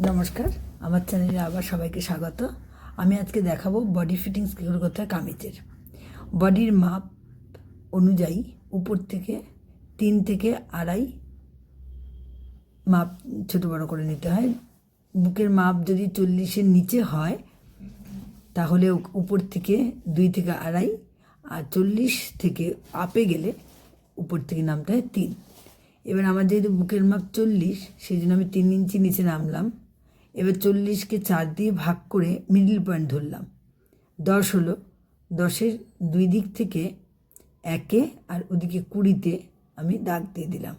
নমস্কার, আমার চ্যানেলে আবার সবাইকে স্বাগত। আমি আজকে দেখাবো বডি ফিটিংস কী করে করতে হয় কামিজের। বডির মাপ অনুযায়ী উপর থেকে 3 থেকে 2.5 মাপ ছোটো বড়ো করে নিতে হয়। বুকের মাপ যদি 40-এর নিচে হয় তাহলে উপর থেকে 2 থেকে 2.5, আর 40 থেকে আপে গেলে উপর থেকে নামতে হয় 3। এবার আমার যেহেতু বুকের মাপ 40, সেই জন্য আমি 3 ইঞ্চি নিচে নামলাম। এবার 40কে 4 দিয়ে ভাগ করে মিডল পয়েন্ট ধরলাম। 10 হলো, 10-এর 2 দিক থেকে 1-এ আর ওদিকে 20-তে আমি দাগ দিয়ে দিলাম।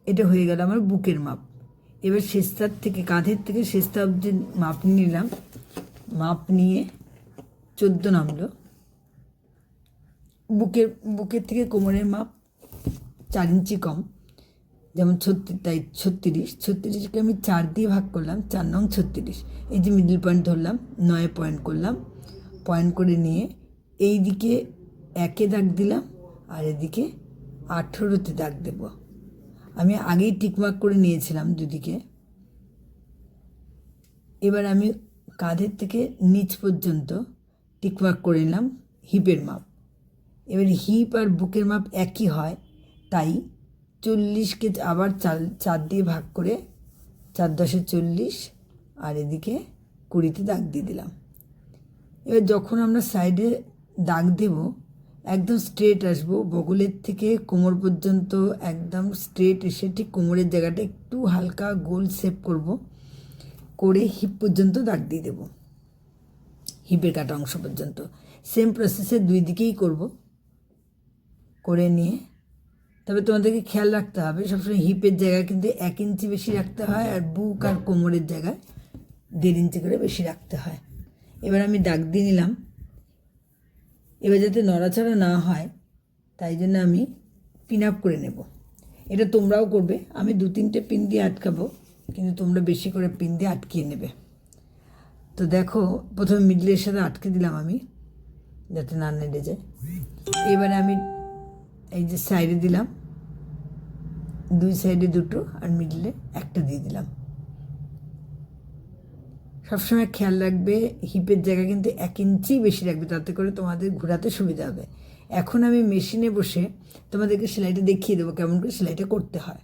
এটা হয়ে গেল আমার বুকের মাপ। এবার শেষটার থেকে, কাঁধের থেকে শেষটা অবধি মাপ নিলাম। মাপ নিয়ে 14 নামলো। বুকের থেকে কোমরের মাপ 4 ইঞ্চি কম, যেমন 36কে আমি 4 দিয়ে ভাগ করলাম, 4 নং 36। এই যে মিডল পয়েন্ট ধরলাম, 9 পয়েন্ট করলাম। পয়েন্ট করে নিয়ে এই দিকে 1-এ দাগ দিলাম, আর এদিকে 18-তে দাগ দেব। আমি আগেই টিকমার্ক করে নিয়েছিলাম দুদিকে। এবার আমি কাঁধের থেকে নিচ পর্যন্ত টিকমার্ক করে নিলাম হিপের মাপ। এবার হিপ আর বুকের মাপ একই হয়, তাই 40কে আবার 4 দিয়ে ভাগ করে 4×10 40, আর এদিকে 20-তে দাগ দিয়ে দিলাম। এবার যখন আমরা সাইডে দাগ দেব একদম স্ট্রেট আসবো, বগলের থেকে কোমর পর্যন্ত একদম স্ট্রেট এসে ঠিক কোমরের জায়গাটা একটু হালকা গোল শেপ করব, করে হিপ পর্যন্ত দাগ দিয়ে দেব, হিপের কাটা অংশ পর্যন্ত। সেম প্রসেসে 2 দিকেই করব। করে নিয়ে তবে তোমাদেরকে খেয়াল রাখতে হবে সবসময় হিপের জায়গায় কিন্তু 1 ইঞ্চি বেশি রাখতে হয়, আর বুক আর কোমরের জায়গায় 1.5 ইঞ্চি করে বেশি রাখতে হয়। এবার আমি দাগ দিয়ে নিলাম। এবার যাতে নড়াচড়া না হয় তাই জন্য আমি পিন আপ করে নেব। এটা তোমরাও করবে। আমি 2-3টে পিন দিয়ে আটকাবো, কিন্তু তোমরা বেশি করে পিন দিয়ে আটকিয়ে নেবে। তো দেখো, প্রথমে মিডলের সাথে আটকে দিলাম আমি, যাতে না নেড়ে যায়। এবারে আমি এই যে সাইডে দিলাম, 2 সাইডে 2টো, আর মিডলে 1টা দিয়ে দিলাম। সবসময় খেয়াল রাখবে হিপের জায়গা কিন্তু 1 ইঞ্চি বেশি রাখবে, তাতে করে তোমাদের ঘোরাতে সুবিধা হবে। এখন আমি মেশিনে বসে তোমাদেরকে সেলাইটা দেখিয়ে দেবো কেমন করে সেলাইটা করতে হয়।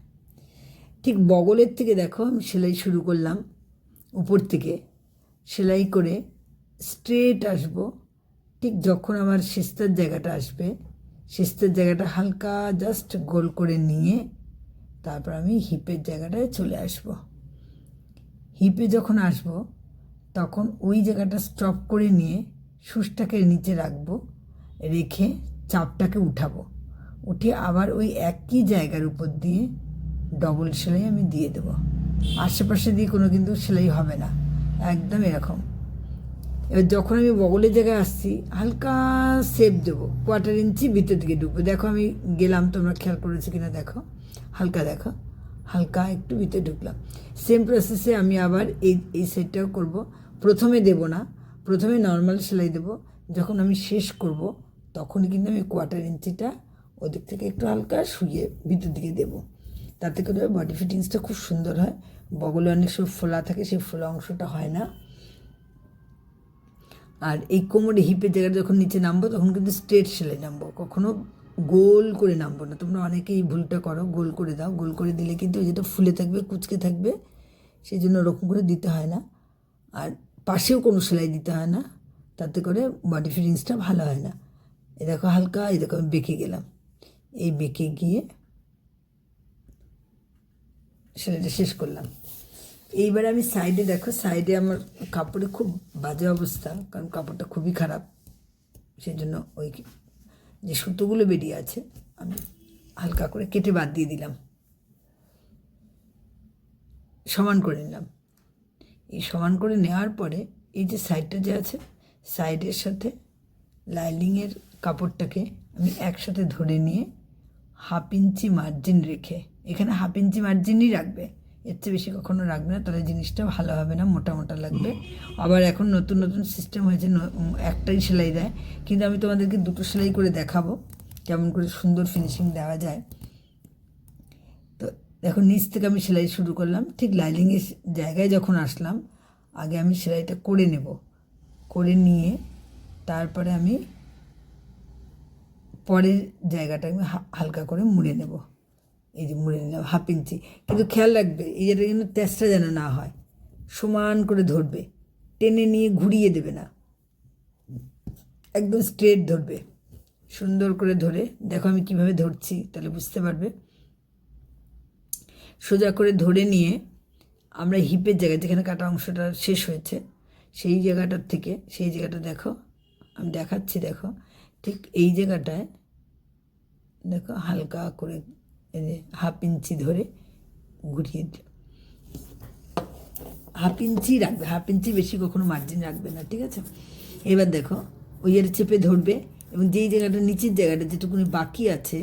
ঠিক বগলের থেকে দেখো আমি সেলাই শুরু করলাম, উপর থেকে সেলাই করে স্ট্রেট আসবো। ঠিক যখন আমার শেষটার জায়গাটা আসবে, শেষটার জায়গাটা হালকা জাস্ট গোল করে নিয়ে তারপর আমি হিপের জায়গাটায় চলে আসব। হিপে যখন আসব তখন ওই জায়গাটা স্টপ করে নিয়ে সুচটাকে নিচে রাখবো, রেখে চাপটাকে উঠাবো, উঠে আবার ওই একই জায়গার উপর দিয়ে ডবল সেলাই আমি দিয়ে দেবো। আশেপাশে দিয়ে কোনো কিন্তু সেলাই হবে না, একদম এরকম। এবার যখন আমি বগলের জায়গায় আসছি হালকা শেপ দেবো, 1/4 ইঞ্চি ভিতর দিকে ঢুকবো। দেখো আমি গেলাম, তোমরা খেয়াল করেছো কিনা দেখো, হালকা দেখো, হালকা একটু ভিতরে ঢুকলাম। সেম প্রসেসে আমি আবার এই সাইডটাও করব। প্রথমে দেব না, প্রথমে নর্মাল সেলাই দেব। যখন আমি শেষ করব তখনই কিন্তু আমি 1/4 ইঞ্চিটা ওদিক থেকে একটু হালকা শুয়ে ভিতর দিকে দেব। তাতে করে বডি ফিটিংসটা খুব সুন্দর হয়। বগলে অনেক সব ফোলা থাকে, সেই ফোলা অংশটা হয় না। আর এই কোমরে হিপের জায়গাটা যখন নিচে নামবো তখন কিন্তু স্ট্রেট সেলাই নামবো, কখনো গোল করে নামবো না। তোমরা অনেকেই ভুলটা করো, গোল করে দাও। গোল করে দিলে কিন্তু যেটা ফুলে থাকবে, কুচকে থাকবে, সেই জন্য ওরকম করে দিতে হয় না। আর পাশেও কোনো সেলাই দিতে হয় না, তাতে করে বডি ফিটিংসটা ভালো হয় না। এই দেখো হালকা, এই দেখো আমি বেঁকে গেলাম। এই বেঁকে গিয়ে সেলাইটা শেষ করলাম। এইবার আমি সাইডে দেখো, সাইডে আমার কাপড়ে খুব বাজে অবস্থা, কারণ কাপড়টা খুবই খারাপ। সেই জন্য ওই যে সুতোগুলো বেরিয়ে আছে আমি হালকা করে কেটে বাদ দিয়ে দিলাম, সমান করে নিলাম। এই সমান করে নেওয়ার পরে এই যে সাইডটা যে আছে, সাইডের সাথে লাইনিংয়ের কাপড়টাকে আমি একসাথে ধরে নিয়ে 1/2 ইঞ্চি মার্জিন রেখে, এখানে 1/2 ইঞ্চি মার্জিনই রাখবে, এর চেয়ে বেশি কখনো রাখবে না, তাহলে জিনিসটা ভালো হবে না, মোটা মোটা লাগবে। আবার এখন নতুন নতুন সিস্টেম হয়েছে, একটাই সেলাই দেয়, কিন্তু আমি তোমাদেরকে 2টো সেলাই করে দেখাবো কেমন করে সুন্দর ফিনিশিং দেওয়া যায়। তো দেখো নিচ থেকে আমি সেলাই শুরু করলাম, ঠিক লাইনিংয়ের জায়গায় যখন আসলাম আগে আমি সেলাইটা করে নেব, করে নিয়ে তারপরে আমি পরের জায়গাটা আমি হালকা করে মুড়ে নেব। এই যে মুড়ে নিলাম 1/2 ইঞ্চি, কিন্তু খেয়াল রাখবে এই যেটা কিন্তু তেষ্টা যেন না হয়, সমান করে ধরবে, টেনে নিয়ে ঘুরিয়ে দেবে না, একদম স্ট্রেট ধরবে, সুন্দর করে ধরে। দেখো আমি কিভাবে ধরছি তাহলে বুঝতে পারবে। সোজা করে ধরে নিয়ে আমরা হিপের জায়গায় যেখানে কাটা অংশটা শেষ হয়েছে সেই জায়গাটার থেকে, সেই জায়গাটা দেখো আমি দেখাচ্ছি, দেখো ঠিক এই জায়গাটায় দেখো হালকা করে এই যে 1/2 ইঞ্চি ধরে ঘুরিয়ে দিল। 1/2 ইঞ্চি রাখবে, 1/2 ইঞ্চি বেশি কখনো মার্জিন রাখবে না, ঠিক আছে। এবার দেখো ওই জায়গাটা চেপে ধরবে এবং যেই জায়গাটা নিচের জায়গাটা যেটুকুনি বাকি আছে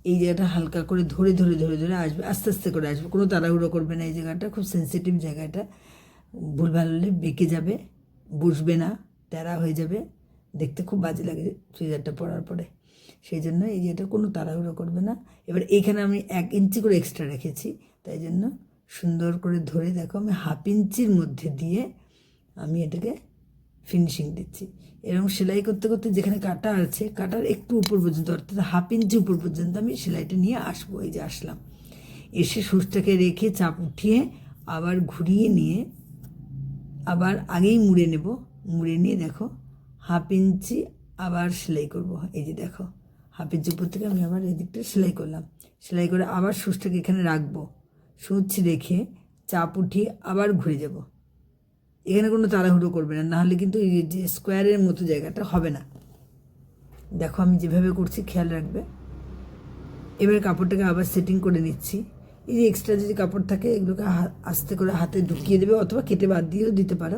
এই জায়গাটা হালকা করে ধরে ধরে ধরে ধরে আসবে, আস্তে আস্তে করে আসবে, কোনো তাড়াহুড়ো করবে না। এই জায়গাটা খুব সেন্সিটিভ জায়গাটা, ভুলভাল হলে বেঁকে যাবে, বসবে না, তেরা হয়ে যাবে, দেখতে খুব বাজে লাগে চুড়িদারটা পরার পরে। সেই জন্য এই জায়গাটা কোনো তাড়াহুড়ো করবে না। এবার এইখানে আমি 1 ইঞ্চি করে এক্সট্রা রেখেছি, তাই জন্য সুন্দর করে ধরে দেখো আমি 1/2 ইঞ্চির মধ্যে দিয়ে আমি এটাকে ফিনিশিং দিচ্ছি। এরকম সেলাই করতে করতে যেখানে কাটা আছে কাটার একটু উপর পর্যন্ত, অর্থাৎ 1/2 ইঞ্চি উপর পর্যন্ত আমি সেলাইটা নিয়ে আসবো। এই যে আসলাম, এসে সুচটাকে রেখে চাপ উঠিয়ে আবার ঘুরিয়ে নিয়ে আবার আগেই মুড়ে নেব, মুড়ে নিয়ে দেখো 1/2 ইঞ্চি আবার সেলাই করব। এই যে দেখো 1/2 ইঞ্চি উপর থেকে আমি আবার এই দিকটা সেলাই করলাম, সেলাই করে আবার সুচটাকে এখানে রাখবো, সুচ রেখে চাপ উঠিয়ে আবার ঘুরে যাব। এখানে কোনো তাড়াহুড়ো করবে না, নাহলে কিন্তু এই যে স্কোয়ারের মতো জায়গাটা হবে না। দেখো আমি যেভাবে করছি খেয়াল রাখবে। এবার কাপড়টাকে আবার সেটিং করে নিচ্ছি। এই যে এক্সট্রা যদি কাপড় থাকে এগুলোকে আস্তে করে হাতে ঢুকিয়ে দেবে, অথবা কেটে বাদ দিয়েও দিতে পারো।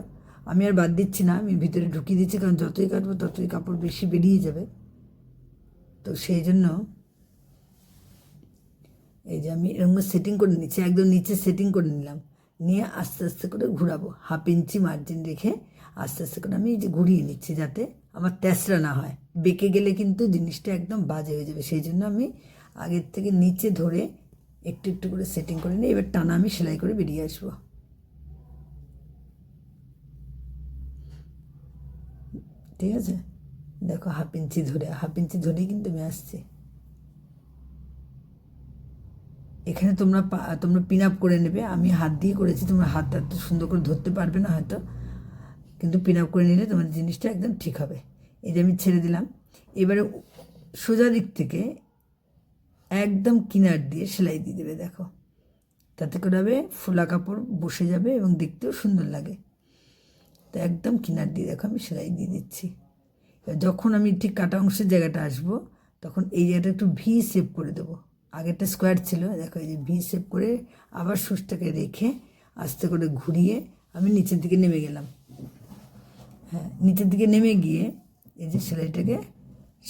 আমি আর বাদ দিচ্ছি না, আমি ভিতরে ঢুকিয়ে দিচ্ছি, কারণ যতই কাটবো ততই কাপড় বেশি বেরিয়ে যাবে। তো সেই জন্য এই যে আমি এরকম সেটিং করে নিচ্ছি, একদম নিচে সেটিং করে নিলাম, নিয়ে আস্তে আস্তে করে ঘোরাবো, 1/2 ইঞ্চি মার্জিন রেখে আস্তে আস্তে করে আমি এই যে ঘুরিয়ে নিচ্ছি, যাতে আমার তেসরা না হয়। বেঁকে গেলে কিন্তু জিনিসটা একদম বাজে হয়ে যাবে। সেই জন্য আমি আগের থেকে নিচে ধরে একটু একটু করে সেটিং করে নিই। এবার টানা আমি সেলাই করে বেরিয়ে আসবো। ঠিক আছে, দেখো 1/2 ইঞ্চি ধরে, 1/2 ইঞ্চি ধরেই কিন্তু আমি আসছি। এখানে তোমরা পিন আপ করে নেবে, আমি হাত দিয়ে করেছি, তোমরা হাতটা এত সুন্দর করে ধরতে পারবে না হয়তো, কিন্তু পিন আপ করে নিলে তোমার জিনিসটা একদম ঠিক হবে। এই যে আমি ছেড়ে দিলাম। এবারে সোজা দিক থেকে একদম কিনার দিয়ে সেলাই দিয়ে দেবে, দেখো তাতে করে হবে ফোলা কাপড় বসে যাবে এবং দেখতেও সুন্দর লাগে। তো একদম কিনার দিয়ে দেখো আমি সেলাই দিয়ে দিচ্ছি। যখন আমি ঠিক কাটা অংশের জায়গাটা আসবো তখন এই জায়গাটা একটু ভি শেপ করে দেবো। আগেরটা স্কোয়ার ছিল, দেখো এই যে ভি শেপ করে আবার সুচটাকে রেখে আস্তে করে ঘুরিয়ে আমি নিচের দিকে নেমে গেলাম। হ্যাঁ, নিচের দিকে নেমে গিয়ে এই যে সেলাইটাকে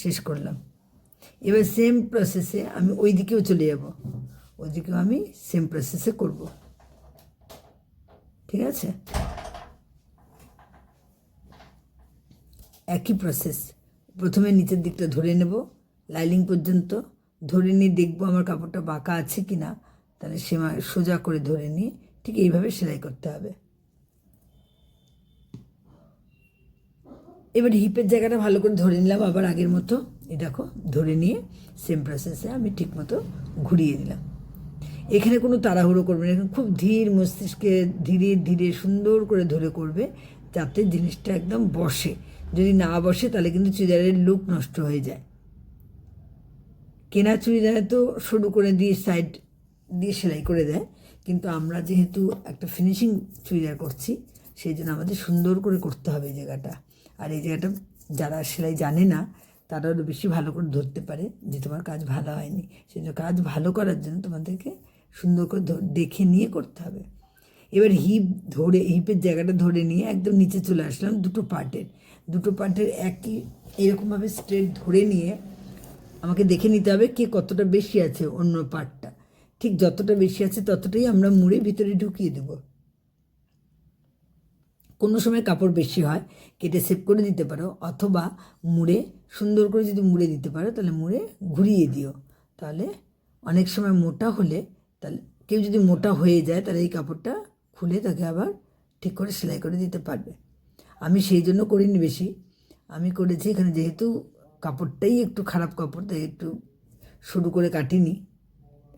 শেষ করলাম। এবার সেম প্রসেসে আমি ওই দিকেও চলে যাব, ওই দিকেও আমি সেম প্রসেসে করব। ঠিক আছে, একই প্রসেস। প্রথমে নিচের দিকটা ধরে নেব লাইনিং পর্যন্ত, ধরে নিয়ে দেখবো আমার কাপড়টা বাঁকা আছে কি না, তাহলে সোজা করে ধরে নিয়ে ঠিক এইভাবে সেলাই করতে হবে। এবার হিপের জায়গাটা ভালো করে ধরে নিলাম আবার আগের মতো, এই দেখো ধরে নিয়ে সেম প্রসেসে আমি ঠিক মতো ঘুরিয়ে দিলাম। এখানে কোনো তাড়াহুড়ো করবে না, এখানে খুব ধীর মস্তিষ্কে ধীরে ধীরে সুন্দর করে ধরে করবে, যাতে জিনিসটা একদম বসে। যদি না বসে তাহলে কিন্তু চুড়িদারের লুক নষ্ট হয়ে যায়। কেনা চুড়িদারে তো শুরু করে দিয়ে সাইড দিয়ে সেলাই করে দেয়, কিন্তু আমরা যেহেতু একটা ফিনিশিং চুড়িদার করছি সেই জন্য আমাদের সুন্দর করে করতে হবে এই জায়গাটা। আর এই জায়গাটা যারা সেলাই জানে না তারা আরও বেশি ভালো করে ধরতে পারে যে তোমার কাজ ভালো হয়নি। সেই জন্য কাজ ভালো করার জন্য তোমাদেরকে সুন্দর করে দেখে নিয়ে করতে হবে। এবার হিপের জায়গাটা ধরে নিয়ে একদম নিচে চলে আসলাম দুটো পার্টের একই এরকমভাবে স্ট্রেট ধরে নিয়ে আমাকে দেখে নিতে হবে কে কতটা বেশি আছে অন্য পার্টটা। ঠিক যতটা বেশি আছে ততটাই আমরা মুড়ে ভিতরে ঢুকিয়ে দেব। কোনো সময় কাপড় বেশি হয় কেটে সেভ করে দিতে পারো, অথবা মুড়ে সুন্দর করে যদি মুড়ে দিতে পারো তাহলে মুড়ে ঘুরিয়ে দিও। তাহলে অনেক সময় মোটা হলে তাহলে কেউ যদি মোটা হয়ে যায় তাহলে এই কাপড়টা খুলে তাকে আবার ঠিক করে সেলাই করে দিতে পারবে। আমি সেই জন্য করিনি বেশি, আমি করেছি এখানে যেহেতু কাপড়টাই একটু খারাপ কাপড়, তাই একটু সরু করে কাটিনি,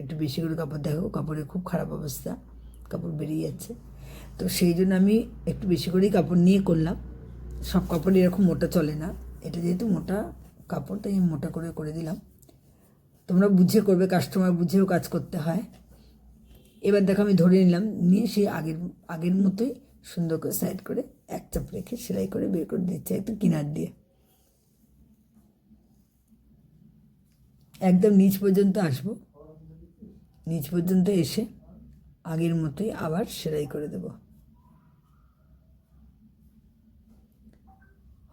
একটু বেশি করে কাপড়। দেখো কাপড়ের খুব খারাপ অবস্থা, কাপড় বেরিয়ে যাচ্ছে। তো সেই জন্য আমি একটু বেশি করেই কাপড় নিয়ে করলাম। সব কাপড় এরকম মোটা চলে না, এটা যেহেতু মোটা কাপড় তাই আমি মোটা করে করে দিলাম। তোমরা বুঝে করবে, কাস্টমার বুঝেও কাজ করতে হয়। এবার দেখো আমি ধরে নিলাম, নিয়ে সেই আগের মতোই সুন্দর করে সাইড করে এক চাপ রেখে সেলাই করে বের করে দিচ্ছে একটু কিনার দিয়ে। একদম নিচ পর্যন্ত আসবো, নিচ পর্যন্ত এসে আগের মতোই আবার সেলাই করে দেব।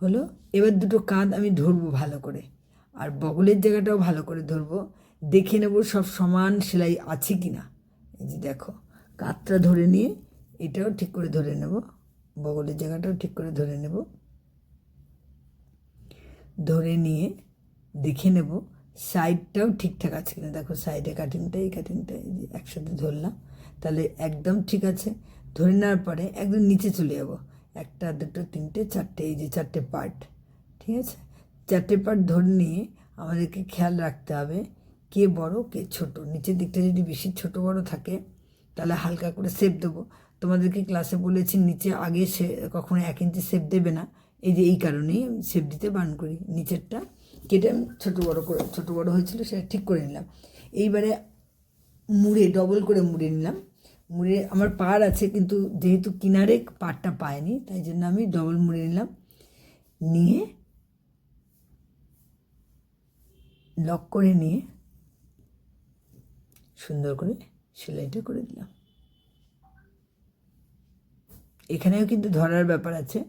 হলো। এবার দুটো কাঁধ আমি ধরবো ভালো করে, আর বগলের জায়গাটাও ভালো করে ধরবো, দেখে নেব সব সমান সেলাই আছে কি না। এই যে দেখো কাঁধটা ধরে নিয়ে এটাও ঠিক করে ধরে নেব, বগলের জায়গাটাও ঠিক করে ধরে নেব, ধরে নিয়ে দেখে নেব সাইডটাও ঠিকঠাক আছে কিনা। দেখো সাইডে কাটিংটা, এই কাটিংটা এই যে একসাথে ধরলাম, তাহলে একদম ঠিক আছে। ধরে নেওয়ার পরে একদম নিচে চলে যাব, একটা দুটো তিনটে চারটে, এই যে চারটে পার্ট, ঠিক আছে। চারটে পার্ট ধরে নিয়ে আমাদেরকে খেয়াল রাখতে হবে কে বড় কে ছোট। নিচের দিকটা যদি বেশি ছোট বড় থাকে তাহলে হালকা করে শেপ দেবো। তোমাদেরকে ক্লাসে বলেছি নিচে আগে সে কখনো 1 ইঞ্চি শেপ দেবে না, এই যে এই কারণেই শেপ দিতে বারণ করি। নিচেরটা কেটে ছোটো বড়ো হয়েছিল সেটা ঠিক করে নিলাম। এইবারে মুড়ে ডবল করে মুড়ে নিলাম। মুড়ে আমার পাড় আছে কিন্তু যেহেতু কিনারে পাড়টা পায়নি তাই জন্য আমি ডবল মুড়ে নিলাম, নিয়ে লক করে নিয়ে সুন্দর করে সেলাইটা করে দিলাম। এখানেও কিন্তু ধরার ব্যাপার আছে,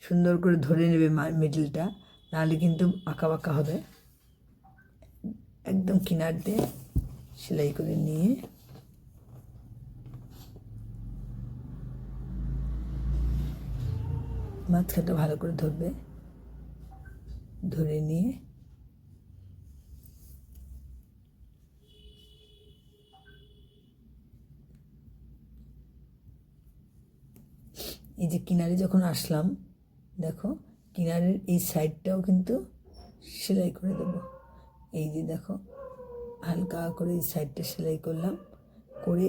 সুন্দর করে ধরে নেবে মিডলটা, নাহলে কিন্তু আঁকা বাঁকা হবে। একদম কিনার দিয়ে সেলাই করে নিয়ে মাঝখানটা ভালো করে ধরবে, ধরে নিয়ে এই যে কিনারে যখন আসলাম দেখো কিনারের এই সাইডটাও কিন্তু সেলাই করে দেবো। এই যে দেখো হালকা করে এই সাইডটা সেলাই করলাম, করে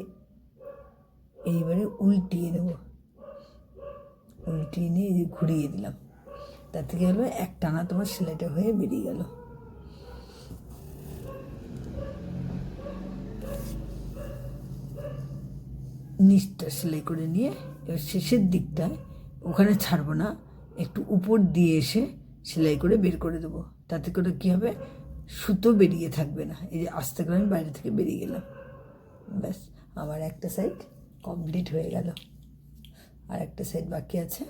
এইবারে উল্টিয়ে দেব, উল্টিয়ে নিয়ে এই যে ঘুরিয়ে দিলাম, তার থেকে হলো এক টানা তোমার সেলাইটা হয়ে বেরিয়ে গেল। নিচটা সেলাই করে নিয়ে এবার শেষের দিকটায় ওখানে ছাড়বো না, একটু উপর দিয়ে এসে সেলাই করে বের করে দেবো। তাতে করে কী হবে, সুতো বেরিয়ে থাকবে না। এই যে আস্তে করে আমি বাইরে থেকে বেরিয়ে গেলাম, ব্যাস আমার একটা সাইড কমপ্লিট হয়ে গেল। আর একটা সাইড বাকি আছে,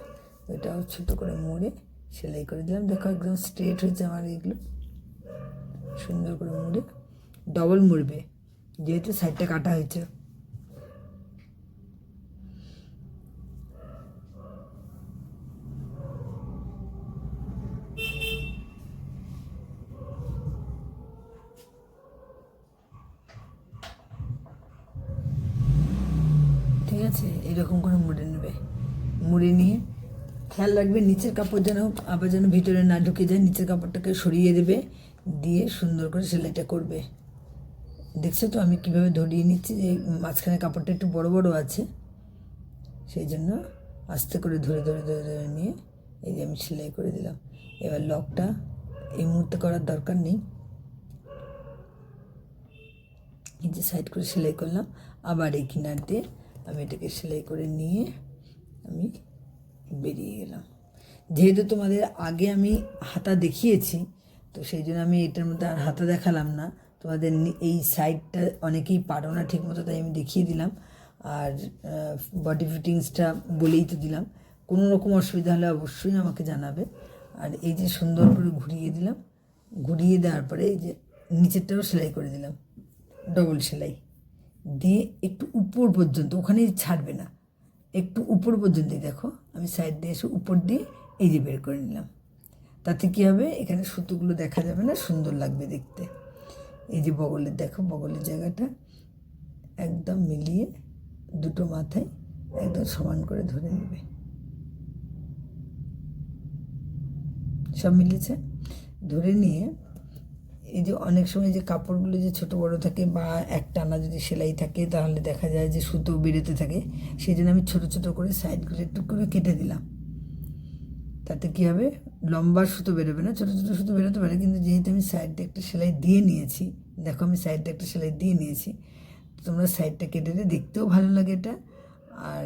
ওইটাও ছোটো করে মুড়ে সেলাই করে দিলাম। দেখো একদম স্ট্রেট হয়েছে আমার এগুলো, সুন্দর করে মুড়ে ডবল মুড়বে যেহেতু সাইডটা কাটা হয়েছে। ঠিক আছে, এরকম করে মুড়ে নেবে, মুড়ে নিয়ে খেয়াল রাখবে নিচের কাপড় যেন আবার যেন ভিতরে না ঢুকে যায়, নিচের কাপড়টাকে সরিয়ে দেবে, দিয়ে সুন্দর করে সেলাইটা করবে। দেখছো তো আমি কীভাবে ধরিয়ে নিচ্ছি, যে মাঝখানে কাপড়টা একটু বড় বড় আছে সেই জন্য আস্তে করে ধরে ধরে ধরে ধরে নিয়ে এই যে আমি সেলাই করে দিলাম। এবার লকটা এই মুহূর্তে করার দরকার নেই, এই যে সাইড করে সেলাই করলাম, আবার এই কিনার দিয়ে আমি এটাকে সেলাই করে নিয়ে আমি বেরিয়ে গেলাম। যেহেতু তোমাদের আগে আমি হাতা দেখিয়েছি তো সেই জন্য আমি এটার মধ্যে আর হাতা দেখালাম না। তোমাদের এই সাইডটা অনেকেই পারো না ঠিক মতো, তাই আমি দেখিয়ে দিলাম। আর বডি ফিটিংসটা বলেই তো দিলাম, কোনো রকম অসুবিধা হলে অবশ্যই আমাকে জানাবে। আর এই যে সুন্দর করে ঘুরিয়ে দিলাম, ঘুরিয়ে দেওয়ার পরে এই যে নিচেরটাও সেলাই করে দিলাম, ডবল সেলাই দিয়ে একটু উপর পর্যন্ত, ওখানে ছাড়বে না, একটু উপর পর্যন্তই দেখো আমি সাইড দিয়ে এসে উপর দিয়ে এই যে বের করে নিলাম। তাতে কী হবে, এখানে সুতোগুলো দেখা যাবে না, সুন্দর লাগবে দেখতে। এই যে বগলের দেখো, বগলের জায়গাটা একদম মিলিয়ে দুটো মাথায় একদম সমান করে ধরে নেবে। সব মিলেছে? ধরে নিয়ে এই যে অনেক সময় যে কাপড়গুলো যে ছোটো বড়ো থাকে বা একটানা যদি সেলাই থাকে তাহলে দেখা যায় যে সুতো বেরোতে থাকে, সেই জন্য আমি ছোটো ছোটো করে সাইডগুলো একটু করে কেটে দিলাম। তাতে কী হবে, লম্বা সুতো বেরোবে না, ছোটো ছোটো সুতো বেরোতে পারে, কিন্তু যেহেতু আমি সাইডটা একটা সেলাই দিয়ে নিয়েছি, দেখো আমি সাইডটা একটা সেলাই দিয়ে নিয়েছি, তোমরা সাইডটা কেটে দিয়ে দেখতেও ভালো লাগে এটা, আর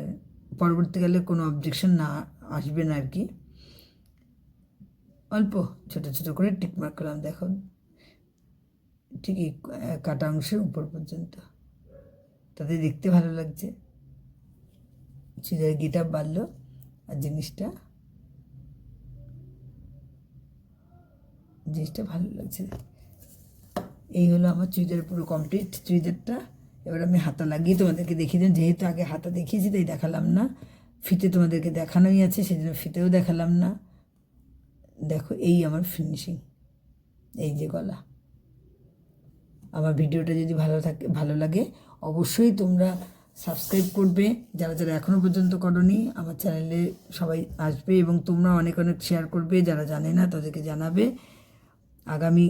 পরবর্তীকালে কোনো অবজেকশন না আসবে না আর কি। অল্প ছোটো ছোটো করে টিক মার্ক করলাম, দেখো ঠিক এই কাটা অংশের উপর পর্যন্ত, তাতে দেখতে ভালো লাগছে, চুড়িদার গেট আপ বাড়লো আর জিনিসটা ভালো লাগছে। এই হলো আমার চুড়িদার পুরো কমপ্লিট চুড়িদারটা। এবার আমি হাতা লাগিয়ে তোমাদেরকে দেখিয়ে দিলাম, যেহেতু আগে হাতা দেখিয়েছি তাই দেখালাম না, ফিতে তোমাদেরকে দেখানোই আছে সেই জন্য ফিতেও দেখালাম না। দেখো এই আমার ফিনিশিং, এই যে গলা। আমার ভিডিওটা যদি ভালো লাগে অবশ্যই তোমরা সাবস্ক্রাইব করবে, যারা যারা এখনও পর্যন্ত করোনি আমার চ্যানেলে সবাই আসবে, এবং তোমরা অনেক অনেক শেয়ার করবে, যারা জানে না তাদেরকে জানাবে। আগামী